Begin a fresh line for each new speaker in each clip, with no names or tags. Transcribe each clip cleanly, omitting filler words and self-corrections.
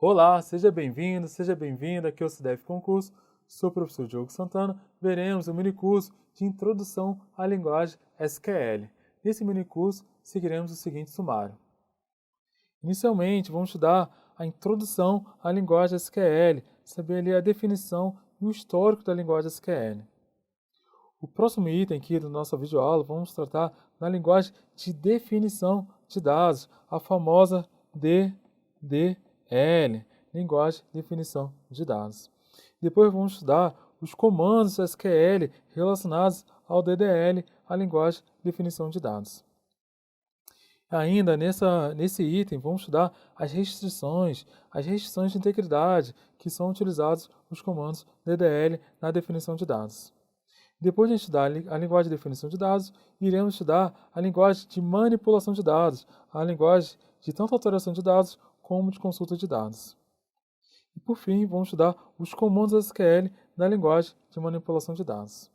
Olá, seja bem-vindo, seja bem-vinda. Aqui é o CDF Concurso. Sou o professor Diogo Santana. Veremos o minicurso de Introdução à Linguagem SQL. Nesse minicurso, seguiremos o seguinte sumário. Inicialmente, vamos estudar a introdução à linguagem SQL, saber ali a definição e o histórico da linguagem SQL. O próximo item aqui da nossa videoaula, vamos tratar da linguagem de definição de dados, a famosa DDL, linguagem de definição de dados. Depois vamos estudar os comandos SQL relacionados ao DDL, a linguagem de definição de dados. Ainda nesse item, vamos estudar as restrições de integridade que são utilizados nos comandos DDL na definição de dados. Depois de estudar a linguagem de definição de dados, iremos estudar a linguagem de manipulação de dados, a linguagem de tanto alteração de dados como de consulta de dados. E por fim, vamos estudar os comandos SQL na linguagem de manipulação de dados.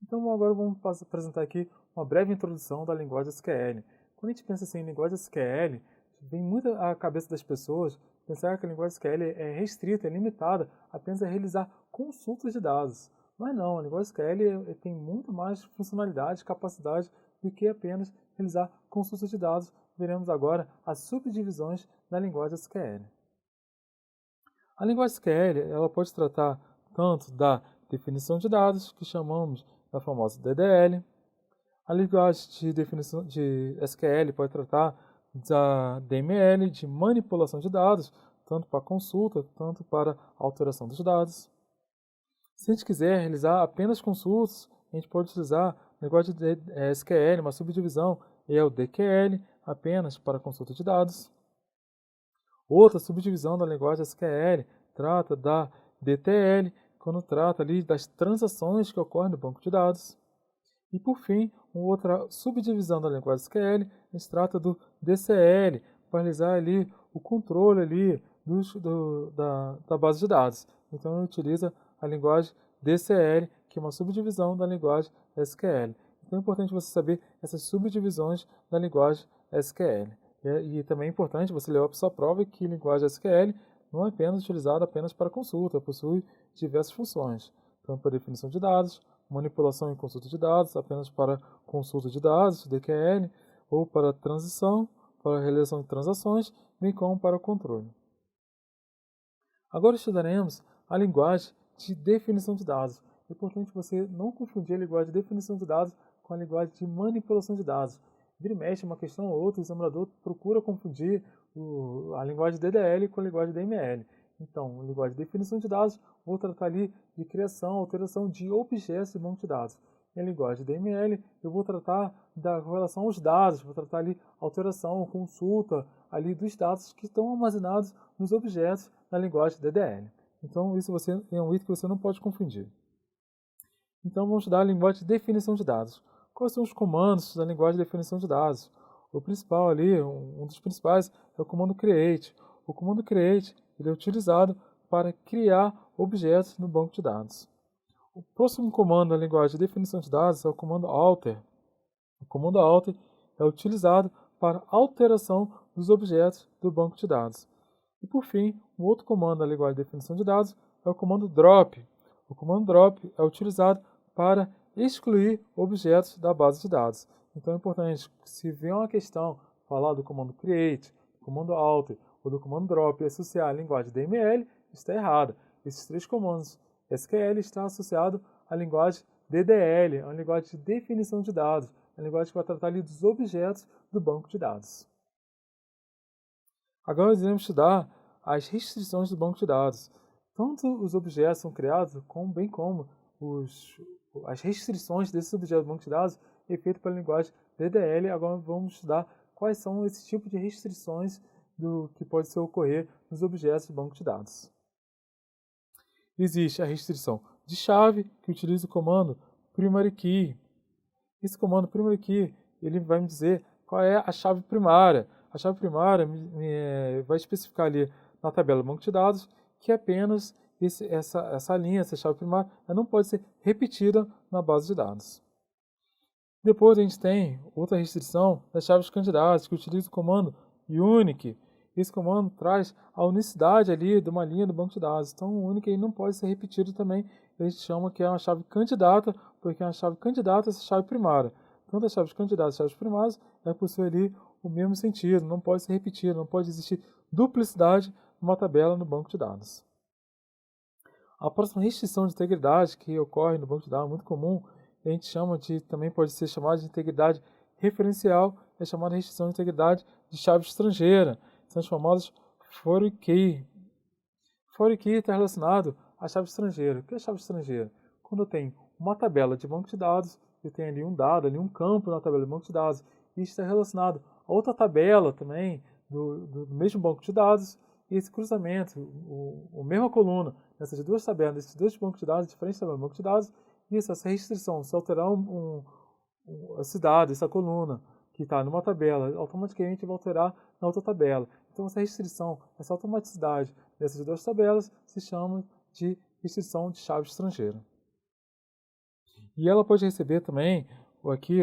Então agora vamos apresentar aqui uma breve introdução da linguagem SQL. Quando a gente pensa assim em linguagem SQL, vem muito à cabeça das pessoas pensar que a linguagem SQL é restrita, é limitada apenas a realizar consultas de dados. Mas não, a linguagem SQL tem muito mais funcionalidade, capacidade do que apenas realizar consultas de dados. Veremos agora as subdivisões da linguagem SQL. A linguagem SQL ela pode tratar tanto da definição de dados, que chamamos da famosa DDL. A linguagem de definição de SQL pode tratar da DML, de manipulação de dados, tanto para consulta, tanto para alteração dos dados. Se a gente quiser realizar apenas consultas, a gente pode utilizar a linguagem de SQL, uma subdivisão, é o DQL, apenas para consulta de dados. Outra subdivisão da linguagem SQL trata da DTL, quando trata ali das transações que ocorrem no banco de dados. E por fim, uma outra subdivisão da linguagem SQL, a gente trata do DCL, para realizar ali o controle ali da base de dados. Então, ele utiliza a linguagem DCL, que é uma subdivisão da linguagem SQL. Então, é importante você saber essas subdivisões da linguagem SQL. E também é importante você levar para sua prova que linguagem SQL não é apenas utilizada apenas para consulta, possui diversas funções, tanto para definição de dados, manipulação e consulta de dados, apenas para consulta de dados, DQL, ou para transição, para realização de transações, bem como para o controle. Agora estudaremos a linguagem de definição de dados. É importante você não confundir a linguagem de definição de dados com a linguagem de manipulação de dados. Vira e mexe uma questão ou outra, o examinador procura confundir a linguagem DDL com a linguagem DML. Então, a linguagem de definição de dados, vou tratar ali de criação, alteração de objetos de banco de dados. Em linguagem DML, eu vou tratar da relação aos dados, vou tratar ali alteração, consulta ali dos dados que estão armazenados nos objetos na linguagem DDL. Então, isso é um item que você não pode confundir. Então, vamos estudar a linguagem de definição de dados. Quais são os comandos da linguagem de definição de dados? O principal ali, um dos principais, é o comando create. O comando create ele é utilizado para criar objetos no banco de dados. O próximo comando da linguagem de definição de dados é o comando alter. O comando alter é utilizado para alteração dos objetos do banco de dados. E por fim, um outro comando da linguagem de definição de dados é o comando drop. O comando drop é utilizado para excluir objetos da base de dados. Então é importante, se vier uma questão falar do comando create, do comando alter ou do comando drop e associar a linguagem DML, está errado. Esses três comandos SQL está associado à linguagem DDL, a linguagem de definição de dados, a linguagem que vai tratar ali dos objetos do banco de dados. Agora nós iremos estudar as restrições do banco de dados. Tanto os objetos são criados, bem como as restrições desses objetos do banco de dados é feito pela linguagem DDL. Agora vamos estudar quais são esses tipos de restrições que pode ocorrer nos objetos do banco de dados. Existe a restrição de chave, que utiliza o comando primary key. Esse comando primary key ele vai me dizer qual é a chave primária. A chave primária vai especificar ali na tabela do banco de dados que apenas essa linha, essa chave primária, ela não pode ser repetida na base de dados. Depois a gente tem outra restrição das chaves candidatas, que utiliza o comando unique. esse comando traz a unicidade ali de uma linha do banco de dados. Então, o único aí não pode ser repetido também. A gente chama que é uma chave candidata, porque é uma chave candidata a essa chave primária. Tanto as chaves candidatas e as chaves primárias possuem ali o mesmo sentido, não pode ser repetido, não pode existir duplicidade numa tabela no banco de dados. A próxima restrição de integridade que ocorre no banco de dados, muito comum, a gente chama de, também pode ser chamada de integridade referencial, é chamada de restrição de integridade de chave estrangeira. São as famosas foreign key. Foreign key está relacionado à chave estrangeira. O que é chave estrangeira? Quando eu tenho uma tabela de banco de dados, eu tenho ali um dado, ali um campo na tabela de banco de dados, e isso está relacionado a outra tabela também do mesmo banco de dados, e esse cruzamento, a mesma coluna, nessas duas tabelas, desses dois bancos de dados, diferentes tabelas do banco de dados, isso, essa restrição, se alterar esse dado, essa coluna, que está numa tabela, automaticamente vai alterar na outra tabela. Então, essa restrição, essa automaticidade dessas duas tabelas se chama de restrição de chave estrangeira. E ela pode receber também aqui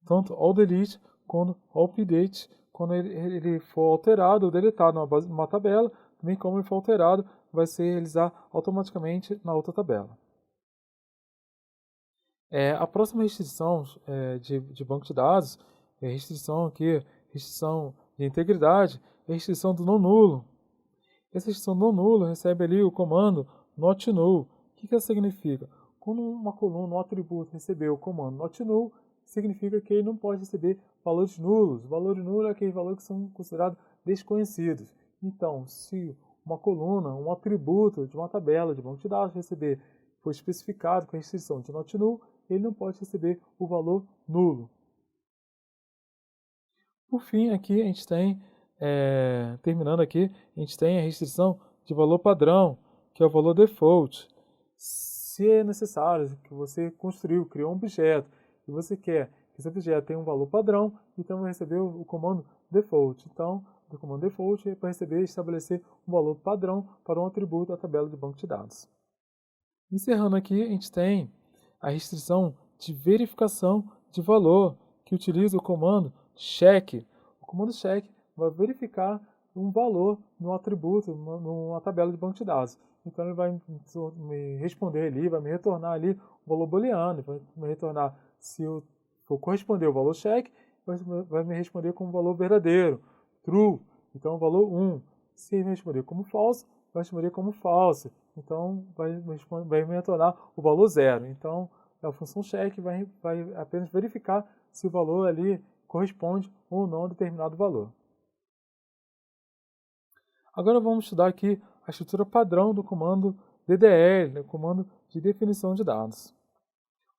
tanto all delete quanto all update, quando ele for alterado ou deletado numa tabela, também como ele for alterado, vai se realizar automaticamente na outra tabela. A próxima restrição de banco de dados é restrição de integridade, é restrição do não nulo. Essa restrição não nulo recebe ali o comando not null. O que isso significa? Quando uma coluna, um atributo recebeu o comando not null, significa que ele não pode receber valores nulos. Valores nulos é aqueles valores que são considerados desconhecidos. Então, se uma coluna, um atributo de uma tabela de banco de dados foi especificado com a restrição de not null, ele não pode receber o valor nulo. Por fim, aqui a gente tem, terminando aqui, a gente tem a restrição de valor padrão, que é o valor default. Se é necessário que você criou um objeto, e você quer que esse objeto tenha um valor padrão, então vai receber o comando default. Então, do comando default é para estabelecer um valor padrão para um atributo da tabela de banco de dados. Encerrando aqui, a gente tem a restrição de verificação de valor, que utiliza o comando check. O comando check vai verificar um valor no atributo, numa tabela de banco de dados. Então ele vai me responder ali, vai me retornar ali o valor booleano, vai me retornar se for corresponder ao valor check, vai me responder como valor verdadeiro, true, então o valor 1. Se me responder como false, vai responder como false, então vai me retornar o valor 0. Então a função check vai apenas verificar se o valor ali corresponde ou não a determinado valor. Agora vamos estudar aqui a estrutura padrão do comando DDL, o comando de definição de dados.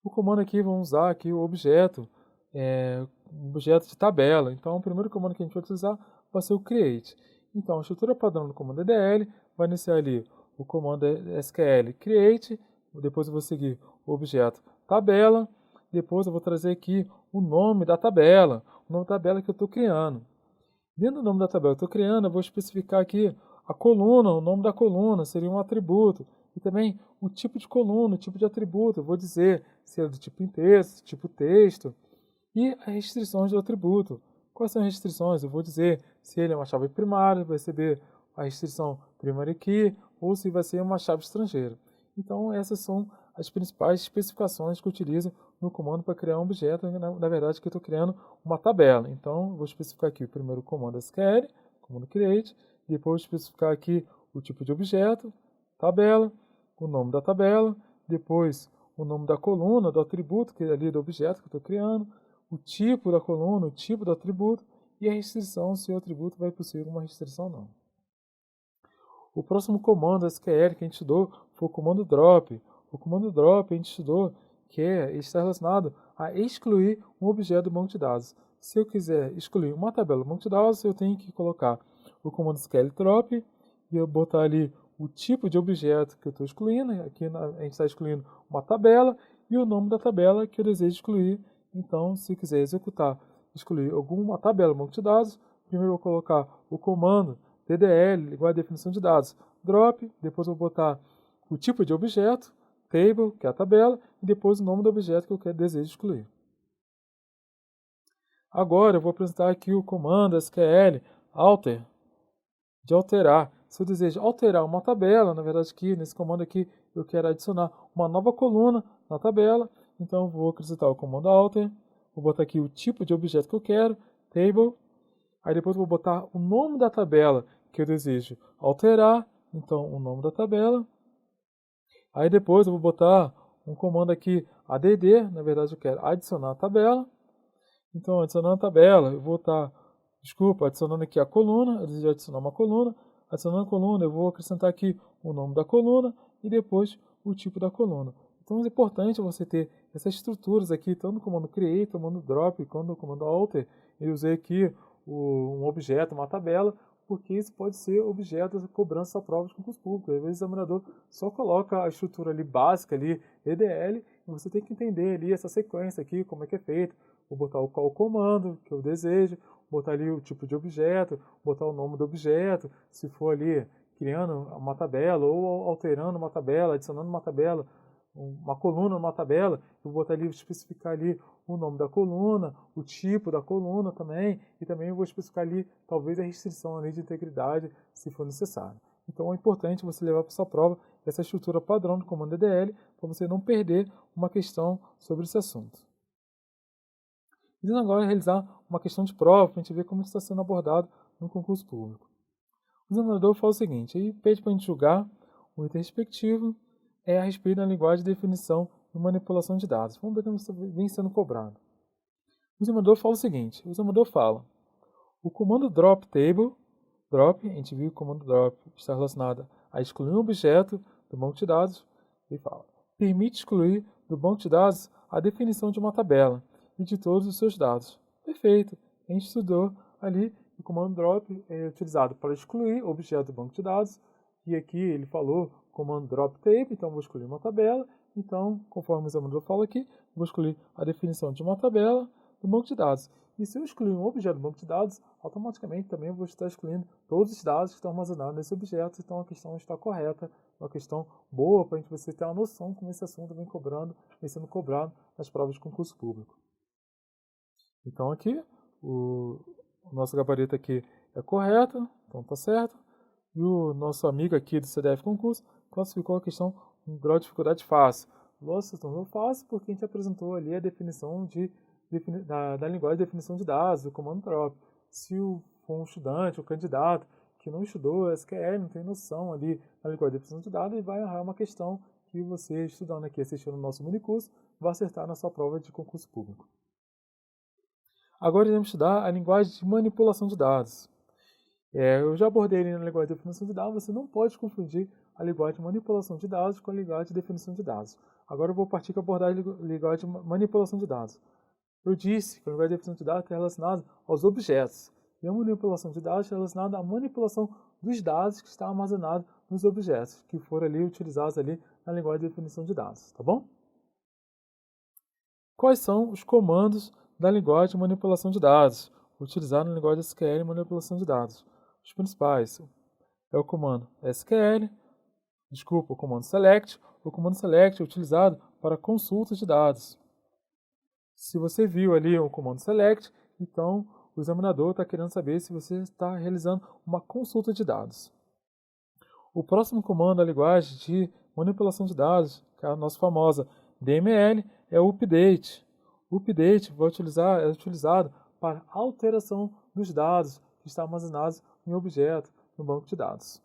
O comando aqui, vamos usar aqui o objeto de tabela. Então, o primeiro comando que a gente vai utilizar vai ser o create. Então, a estrutura padrão do comando DDL vai iniciar ali o comando SQL create, depois eu vou seguir o objeto tabela, depois eu vou trazer aqui o nome da tabela, que eu estou criando. Dentro do nome da tabela que eu estou criando, eu vou especificar aqui a coluna, o nome da coluna, seria um atributo. E também o tipo de coluna, o tipo de atributo. Eu vou dizer se é do tipo texto, tipo texto. E as restrições do atributo. Quais são as restrições? Eu vou dizer se ele é uma chave primária, vai receber a restrição primary key, ou se vai ser uma chave estrangeira. Então, essas são as principais especificações que eu utilizo no comando para criar um objeto, na verdade que eu estou criando uma tabela. Então, vou especificar aqui o primeiro comando SQL, comando create, depois especificar aqui o tipo de objeto, tabela, o nome da tabela, depois o nome da coluna, do atributo, que é ali do objeto que eu estou criando, o tipo da coluna, o tipo do atributo e a restrição, se o atributo vai possuir uma restrição ou não. O próximo comando SQL que a gente estudou foi o comando drop. O comando drop a gente estudou que está relacionado a excluir um objeto do banco de dados. Se eu quiser excluir uma tabela do banco de dados, eu tenho que colocar o comando SQL drop e eu botar ali o tipo de objeto que eu estou excluindo. Aqui a gente está excluindo uma tabela e o nome da tabela que eu desejo excluir. Então, se quiser excluir alguma tabela do banco de dados, primeiro eu vou colocar o comando DDL, igual a definição de dados, drop, depois eu vou botar o tipo de objeto, table, que é a tabela, e depois o nome do objeto que eu desejo excluir. Agora eu vou apresentar aqui o comando SQL alter, de alterar. Se eu desejo alterar uma tabela, na verdade aqui, nesse comando aqui, eu quero adicionar uma nova coluna na tabela, então eu vou acrescentar o comando alter, vou botar aqui o tipo de objeto que eu quero, table, aí depois eu vou botar o nome da tabela que eu desejo alterar, então o nome da tabela, aí depois eu vou botar um comando aqui, add, na verdade eu quero adicionar a tabela, então adicionando a tabela, eu vou estar, adicionando aqui a coluna, eu desejo adicionar uma coluna, adicionando a coluna, eu vou acrescentar aqui o nome da coluna e depois o tipo da coluna. Então é importante você ter essas estruturas aqui, tanto no comando create, comando drop, quanto no comando alter. Eu usei aqui um objeto, uma tabela, porque isso pode ser objeto de cobrança à prova de concurso público. Às vezes o examinador só coloca a estrutura ali básica, ali, EDL, e você tem que entender ali essa sequência aqui, como é que é feito. Vou botar o qual comando que eu desejo, botar ali o tipo de objeto, botar o nome do objeto, se for ali criando uma tabela ou alterando uma tabela, adicionando uma tabela, uma coluna numa tabela, eu vou botar ali, especificar ali o nome da coluna, o tipo da coluna também, e também eu vou especificar ali talvez a restrição ali de integridade, se for necessário. Então é importante você levar para sua prova essa estrutura padrão do comando EDL, para você não perder uma questão sobre esse assunto. Vamos agora realizar uma questão de prova para a gente ver como isso está sendo abordado no concurso público. O examinador fala o seguinte, ele pede para a gente julgar o item respectivo a respeito da linguagem de definição e manipulação de dados. Vamos ver como isso vem sendo cobrado. O examinador fala o seguinte, o examinador fala, o comando drop table, drop, a gente viu que o comando drop está relacionado a excluir um objeto do banco de dados, ele fala, permite excluir do banco de dados a definição de uma tabela e de todos os seus dados. Perfeito, a gente estudou ali o comando drop é utilizado para excluir objeto do banco de dados, e aqui ele falou comando drop table, então vou escolher uma tabela, então, conforme o examinador fala aqui, vou escolher a definição de uma tabela do banco de dados. E se eu excluir um objeto do banco de dados, automaticamente também eu vou estar excluindo todos os dados que estão armazenados nesse objeto, então a questão está correta, uma questão boa para a gente você ter uma noção como esse assunto vem sendo cobrado nas provas de concurso público. Então aqui, o nosso gabarito aqui é correto, então está certo. E o nosso amigo aqui do CDF Concurso classificou a questão com grau de dificuldade fácil. Lógico, se tornou fácil porque a gente apresentou ali a definição da linguagem de definição de dados, do comando drop. Se for um estudante, um candidato que não estudou SQL, não tem noção ali da linguagem de definição de dados, ele vai errar uma questão que você, estudando aqui, assistindo o nosso minicurso, vai acertar na sua prova de concurso público. Agora iremos estudar a linguagem de manipulação de dados. Eu já abordei ali na linguagem de definição de dados, você não pode confundir a linguagem de manipulação de dados com a linguagem de definição de dados. Agora eu vou partir para abordar a linguagem de manipulação de dados. Eu disse que a linguagem de definição de dados está relacionada aos objetos, e a manipulação de dados está relacionada à manipulação dos dados que estão armazenados nos objetos, que foram ali utilizados ali na linguagem de definição de dados, tá bom? Quais são os comandos da linguagem de manipulação de dados, utilizados na linguagem SQL e manipulação de dados? Os principais é o comando o comando select. O comando select é utilizado para consultas de dados. Se você viu ali o comando select, então o examinador está querendo saber se você está realizando uma consulta de dados. O próximo comando da linguagem de manipulação de dados, que é a nossa famosa DML, é o update. O update é utilizado para alteração dos dados que estão armazenados em objeto no banco de dados.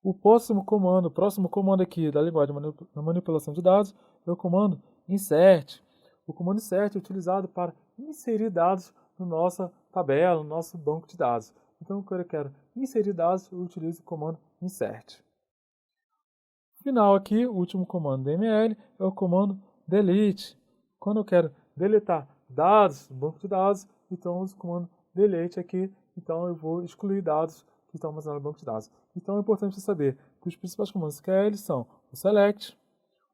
O próximo comando aqui da linguagem de manipulação de dados é o comando insert. O comando insert é utilizado para inserir dados na nossa tabela, no nosso banco de dados. Então, quando eu quero inserir dados, eu utilizo o comando insert. Final aqui, o último comando DML é o comando delete. Quando eu quero deletar dados do banco de dados, então eu uso o comando delete aqui, então eu vou excluir dados que estão armazenados no banco de dados. Então é importante você saber que os principais comandos SQL são o select,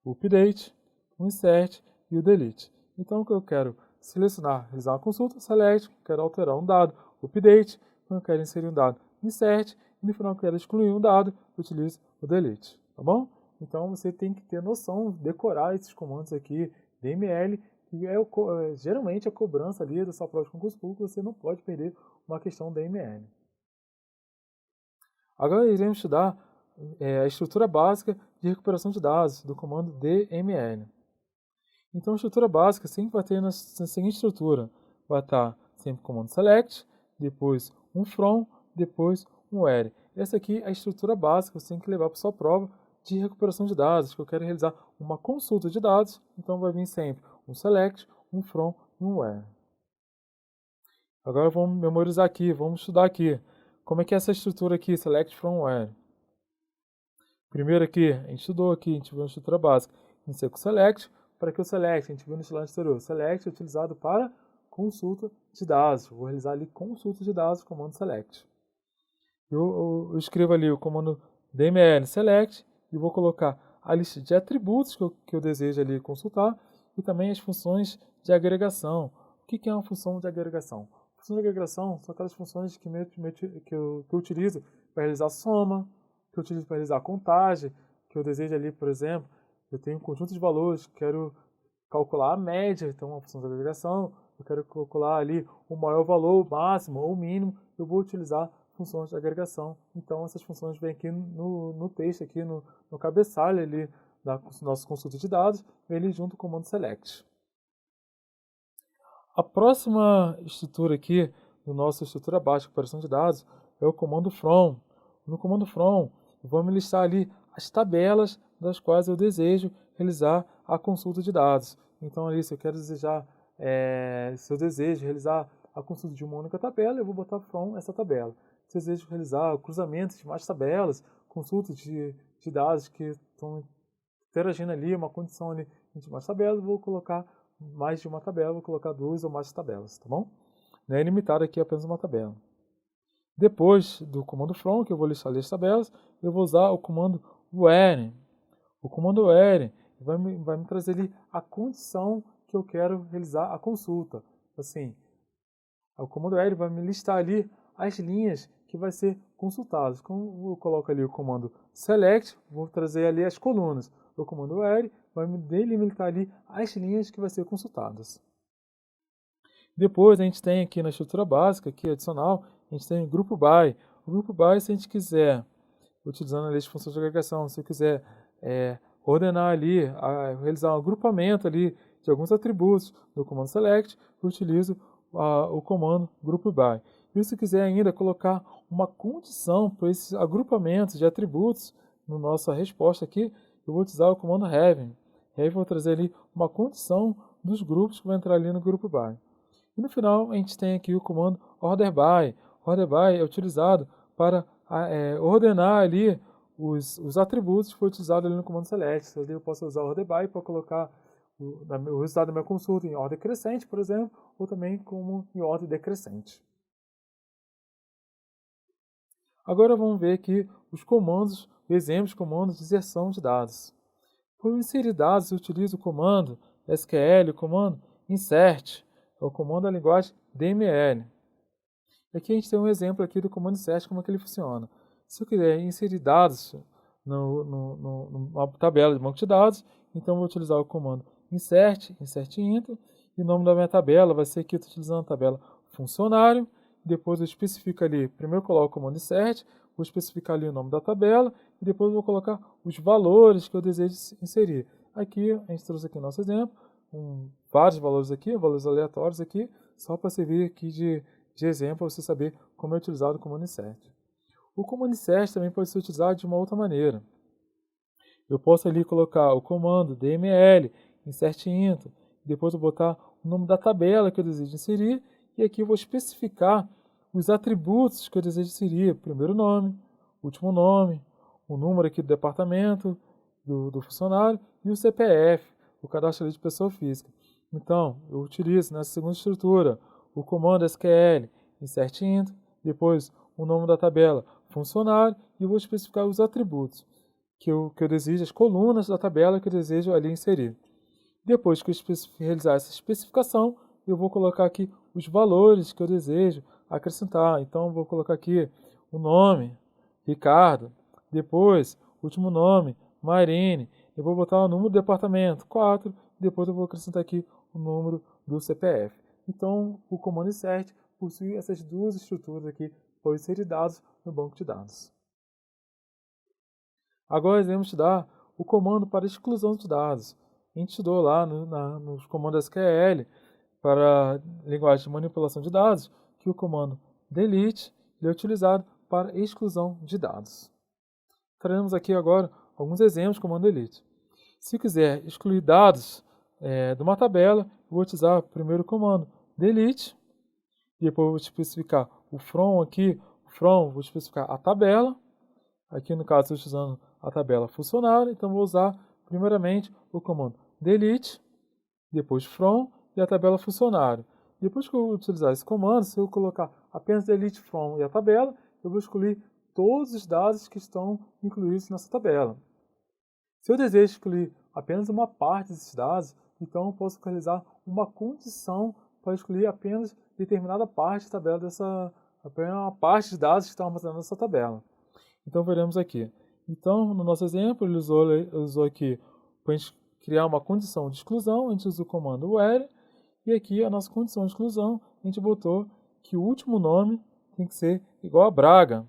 o update, o insert e o delete. Então, quando eu quero selecionar, realizar uma consulta, select, quero alterar um dado, update, quando eu quero inserir um dado, insert, e no final eu quero excluir um dado, eu utilizo o delete, tá bom? Então você tem que ter noção, decorar esses comandos aqui, DML, que geralmente a cobrança ali da sua prova de concurso público, você não pode perder uma questão DML. Agora iremos estudar a estrutura básica de recuperação de dados do comando DML. Então a estrutura básica sempre vai ter na seguinte estrutura. Vai estar sempre o comando select, depois um from, depois um where. Essa aqui é a estrutura básica que você tem que levar para sua prova de recuperação de dados, que eu quero realizar uma consulta de dados, então vai vir sempre um select, um from e um where. Agora vamos memorizar aqui, vamos estudar aqui. Como é que é essa estrutura aqui, select, from, where? Primeiro aqui, a gente estudou aqui, a gente viu a estrutura básica. Iniciei com select. Para que o select? A gente viu no slide anterior. Select é utilizado para consulta de dados. Vou realizar ali consulta de dados, comando select. Eu escrevo ali o comando dml select e vou colocar a lista de atributos que eu desejo ali consultar e também as funções de agregação. O que é uma função de agregação? Funções de agregação são aquelas funções que eu utilizo para realizar soma, que eu utilizo para realizar contagem, que eu desejo ali, por exemplo, eu tenho um conjunto de valores, quero calcular a média, então uma função de agregação, eu quero calcular ali o maior valor, o máximo ou o mínimo, eu vou utilizar funções de agregação. Então essas funções vêm aqui no texto, aqui no cabeçalho ali da nossa consulta de dados, vem ali junto com o comando select. A próxima estrutura aqui, do nossa estrutura básica de recuperação de dados, é o comando from. No comando from, vamos listar ali as tabelas das quais eu desejo realizar a consulta de dados. Então ali, se eu desejo realizar a consulta de uma única tabela, eu vou botar from essa tabela. Se eu desejo realizar o cruzamento de mais tabelas, consulta de dados que estão interagindo ali, uma condição ali entre mais tabelas, eu vou colocar mais de uma tabela, vou colocar 2 ou mais tabelas, tá bom? Não é limitado aqui a apenas uma tabela. Depois do comando from, que eu vou listar ali as tabelas, eu vou usar o comando where. O comando where vai me trazer ali a condição que eu quero realizar a consulta. Assim, o comando where vai me listar ali as linhas que vai ser consultadas. Como eu coloco ali o comando select, vou trazer ali as colunas. O comando where vai me delimitar ali as linhas que vai ser consultadas. Depois a gente tem aqui na estrutura básica, aqui adicional, a gente tem o grupo by. O grupo by, se a gente quiser, utilizando ali as funções de agregação, se eu quiser ordenar ali, realizar um agrupamento ali de alguns atributos do comando select, eu utilizo o comando grupo by. E se quiser ainda colocar uma condição para esses agrupamentos de atributos na nossa resposta aqui, eu vou utilizar o comando have. Have vou trazer ali uma condição dos grupos que vai entrar ali no grupo by. E no final a gente tem aqui o comando order by. Order by é utilizado para ordenar ali os atributos que foi utilizado ali no comando select. Ali eu posso usar order by para colocar o resultado da minha consulta em ordem crescente, por exemplo, ou também como em ordem decrescente. Agora vamos ver aqui os comandos, exemplos de comandos de inserção de dados. Para inserir dados, eu utilizo o comando SQL, o comando insert, é o comando da linguagem DML. Aqui a gente tem um exemplo aqui do comando insert, como é que ele funciona. Se eu quiser inserir dados numa tabela de banco de dados, então eu vou utilizar o comando insert int, e o nome da minha tabela vai ser aqui, estou utilizando a tabela funcionário, depois eu especifico ali, primeiro eu coloco o comando insert, vou especificar ali o nome da tabela, e depois eu vou colocar os valores que eu desejo inserir. Aqui, a gente trouxe aqui o nosso exemplo, vários valores aqui, valores aleatórios aqui, só para servir aqui de exemplo, para você saber como é utilizado o comando insert. O comando insert também pode ser utilizado de uma outra maneira. Eu posso ali colocar o comando dml, insert int, depois eu botar o nome da tabela que eu desejo inserir, e aqui eu vou especificar os atributos que eu desejo inserir, primeiro nome, último nome, o número aqui do departamento, do funcionário, e o CPF, o cadastro de pessoa física. Então, eu utilizo nessa segunda estrutura o comando SQL, insert int, depois o nome da tabela, funcionário, e vou especificar os atributos que eu desejo, as colunas da tabela que eu desejo ali inserir. Depois que eu realizar essa especificação, eu vou colocar aqui os valores que eu desejo acrescentar. Então, eu vou colocar aqui o nome, Ricardo, depois, último nome, Marine, eu vou botar o número do departamento, 4, depois eu vou acrescentar aqui o número do CPF. Então, o comando insert possui essas duas estruturas aqui para inserir dados no banco de dados. Agora iremos estudar o comando para exclusão de dados. A gente estudou lá nos comandos SQL para linguagem de manipulação de dados que o comando delete é utilizado para exclusão de dados. Traremos aqui agora alguns exemplos de comando delete. Se quiser excluir dados de uma tabela, eu vou utilizar primeiro o comando delete, depois eu vou especificar o from aqui, vou especificar a tabela, aqui no caso estou utilizando a tabela funcionária, então vou usar primeiramente o comando delete, depois from e a tabela funcionário. Depois que eu utilizar esse comando, se eu colocar apenas delete from e a tabela, eu vou excluir todos os dados que estão incluídos nessa tabela. Se eu desejo excluir apenas uma parte desses dados, então eu posso realizar uma condição para excluir apenas determinada parte da tabela apenas uma parte de dados que estão armazenados nessa tabela. Então veremos aqui. Então, no nosso exemplo, ele usou aqui para a gente criar uma condição de exclusão, a gente usa o comando where, e aqui a nossa condição de exclusão, a gente botou que o último nome tem que ser igual a Braga.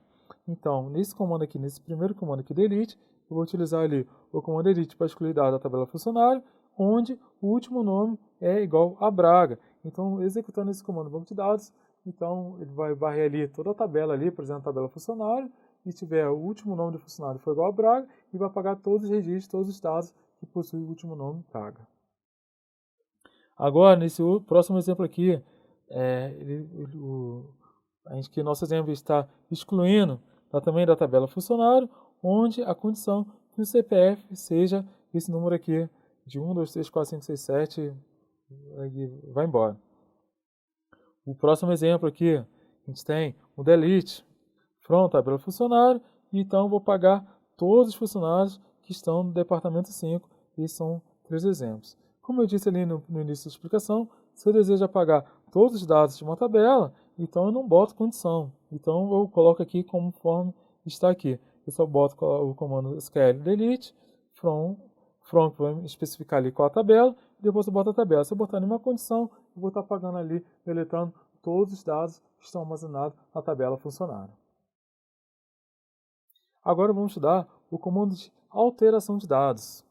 Então, nesse comando aqui, nesse primeiro comando aqui, delete, eu vou utilizar ali o comando delete para excluir dados da tabela funcionário, onde o último nome é igual a Braga. Então, executando esse comando banco de dados, então ele vai varrer ali toda a tabela ali, por exemplo, a tabela funcionário, e tiver o último nome do funcionário for igual a Braga, e vai apagar todos os registros, todos os dados que possuem o último nome Braga. Agora, nesse próximo exemplo aqui, que nosso exemplo está excluindo também da tabela funcionário, onde a condição que o CPF seja esse número aqui, de 1, 2, 3, 4, 5, 6, 7, e vai embora. O próximo exemplo aqui, a gente tem o delete from tabela funcionário, e então vou pagar todos os funcionários que estão no departamento 5, e são 3 exemplos. Como eu disse ali no início da explicação, se eu desejo apagar todos os dados de uma tabela, então eu não boto condição. Então eu coloco aqui conforme está aqui. Eu só boto o comando SQL delete, from que vai especificar ali qual a tabela, e depois eu boto a tabela. Se eu botar nenhuma condição, eu vou estar apagando ali, deletando todos os dados que estão armazenados na tabela funcionária. Agora vamos estudar o comando de alteração de dados.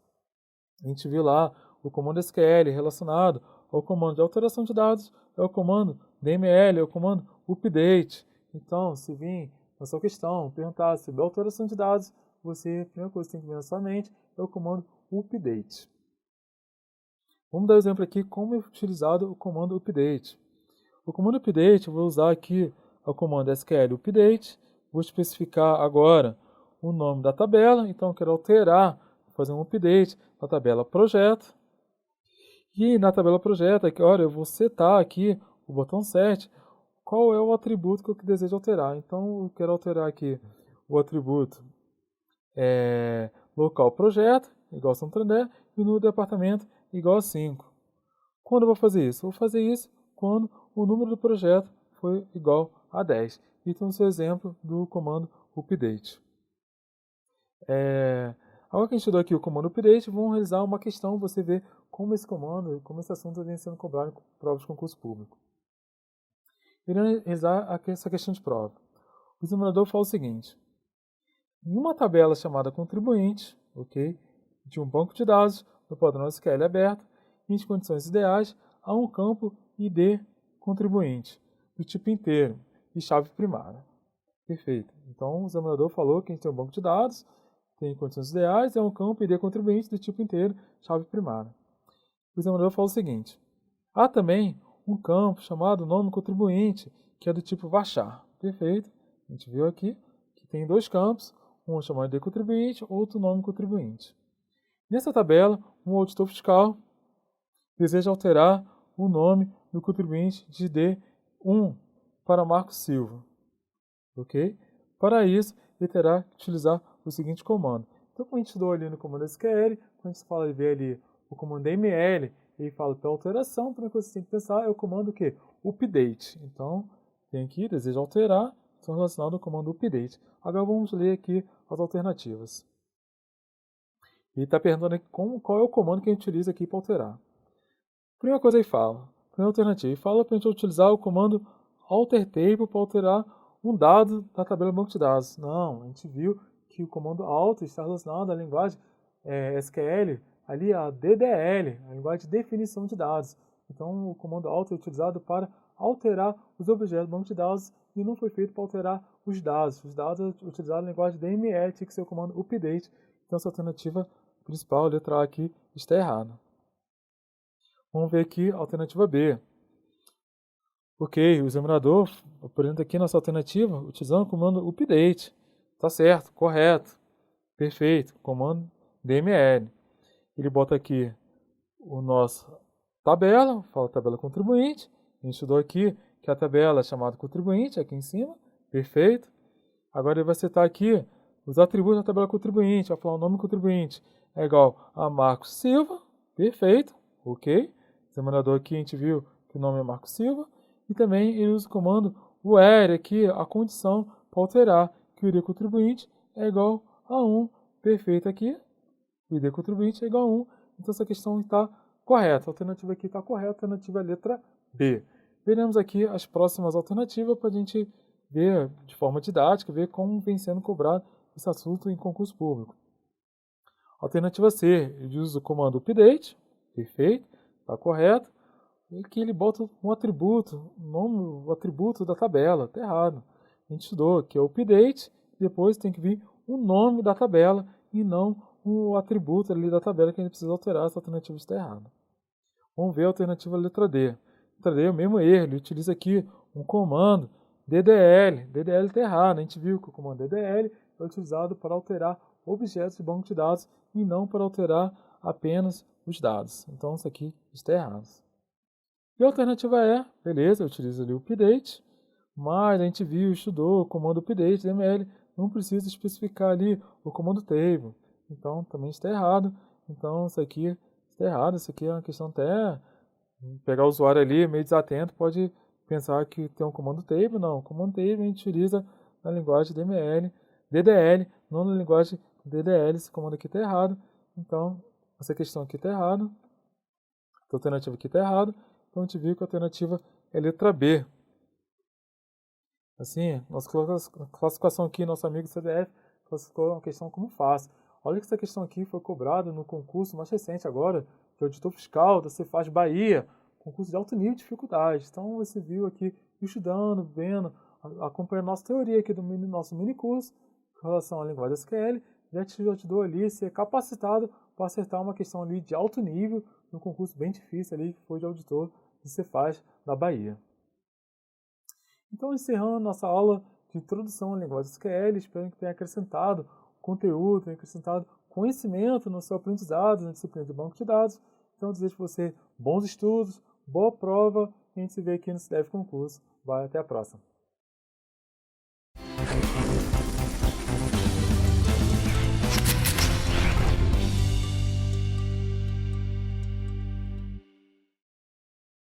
A gente viu lá o comando SQL relacionado ao comando de alteração de dados, é o comando DML, é o comando update. Então, se vir na sua questão perguntar sobre alteração de dados, a primeira coisa que tem que vir na sua mente é o comando update. Vamos dar um exemplo aqui como é utilizado o comando update. O comando update eu vou usar aqui o comando SQL update, vou especificar agora o nome da tabela, então eu quero alterar, fazer um update na tabela projeto. E na tabela projeto, aqui, olha, eu vou setar aqui o botão set, qual é o atributo que eu desejo alterar. Então eu quero alterar aqui o atributo local projeto, igual a Santander, e no departamento igual a 5. Quando eu vou fazer isso? Eu vou fazer isso quando o número do projeto for igual a 10. Então, esse é o exemplo do comando update. Agora que a gente estudou aqui o comando update, vamos realizar uma questão, você vê como esse comando, como esse assunto vem sendo cobrado em provas de concurso público. Iremos realizar essa questão de prova. O examinador fala o seguinte: em uma tabela chamada contribuinte, de um banco de dados do padrão SQL aberto, em condições ideais, há um campo ID contribuinte, do tipo inteiro, e chave primária. Perfeito. Então, o examinador falou que a gente tem um banco de dados, tem condições ideais, é um campo ID contribuinte do tipo inteiro, chave primária. O examinador fala o seguinte: há também um campo chamado nome contribuinte, que é do tipo varchar. Perfeito. A gente viu aqui que tem dois campos, um chamado ID contribuinte, outro nome contribuinte. Nessa tabela, um auditor fiscal deseja alterar o nome do contribuinte de D1 para Marcos Silva. Para isso, ele terá que utilizar o seguinte comando. Então, como a gente estudou ali no comando SQL, quando a gente fala de ver ali o comando ML, ele fala para alteração, a primeira coisa que você tem que pensar é o comando update. Então, tem aqui, deseja alterar, são relacionados ao comando update. Agora vamos ler aqui as alternativas. Ele está perguntando aqui qual é o comando que a gente utiliza aqui para alterar. Primeira coisa ele fala, primeira alternativa, ele fala para a gente utilizar o comando altertable para alterar um dado da tabela banco de dados. Não, a gente viu que que o comando alt está relacionado à linguagem SQL, ali a DDL, a linguagem de definição de dados. Então, o comando alt é utilizado para alterar os objetos do banco de dados e não foi feito para alterar os dados. Os dados é utilizado na linguagem DML, tinha que ser o comando update. Então, essa alternativa principal, a letra A aqui, está errada. Vamos ver aqui a alternativa B. Ok, o examinador apresenta aqui nossa alternativa utilizando o comando update. Tá certo, correto, perfeito, comando DML. Ele bota aqui o nosso tabela, fala tabela contribuinte. A gente estudou aqui que a tabela é chamada contribuinte, aqui em cima, perfeito. Agora ele vai citar aqui os atributos da tabela contribuinte, vai falar o nome contribuinte é igual a Marcos Silva, perfeito, ok. O examinador aqui a gente viu que o nome é Marcos Silva. E também ele usa o comando where aqui, a condição para alterar que o ID contribuinte é igual a 1. Perfeito aqui. O ID contribuinte é igual a 1. Então essa questão está correta. A alternativa aqui está correta. A alternativa é a letra B. Veremos aqui as próximas alternativas para a gente ver de forma didática, ver como vem sendo cobrado esse assunto em concurso público. Alternativa C, ele usa o comando update. Perfeito. Está correto. E que ele bota um atributo, o atributo da tabela, tá errado. A gente estudou que é o update, depois tem que vir o nome da tabela e não o atributo ali da tabela que a gente precisa alterar, essa alternativa está errada. Vamos ver a alternativa letra D. A letra D é o mesmo erro, ele utiliza aqui um comando DDL. DDL está errado, a gente viu que o comando DDL é utilizado para alterar objetos de banco de dados e não para alterar apenas os dados. Então isso aqui está errado. E a alternativa é, beleza, eu utilizo ali o update, mas a gente viu, estudou o comando update, DML, não precisa especificar ali o comando table. Então também está errado. Então isso aqui está errado, isso aqui é uma questão até pegar o usuário ali meio desatento, pode pensar que tem um comando table, não. O comando table a gente utiliza na linguagem DDL, não na linguagem DDL, esse comando aqui está errado. Então essa questão aqui está errada, a alternativa aqui está errada. Então a gente viu que a alternativa é a letra B. Assim, nossa classificação aqui, nosso amigo CDF classificou uma questão como fácil. Olha que essa questão aqui foi cobrada no concurso mais recente agora, que é o auditor fiscal da Cefaz Bahia, concurso de alto nível de dificuldade. Então você viu aqui estudando, vendo, acompanhando a nossa teoria aqui do nosso mini curso com relação à linguagem SQL, já te ajudou ali a ser capacitado para acertar uma questão ali de alto nível, num concurso bem difícil ali, que foi de auditor de Cefaz da Bahia. Então, encerrando nossa aula de introdução à linguagem SQL, espero que tenha acrescentado conteúdo, tenha acrescentado conhecimento no seu aprendizado, na disciplina de banco de dados. Então, desejo para você bons estudos, boa prova, e a gente se vê aqui no CDF Concurso. Vai, até a próxima.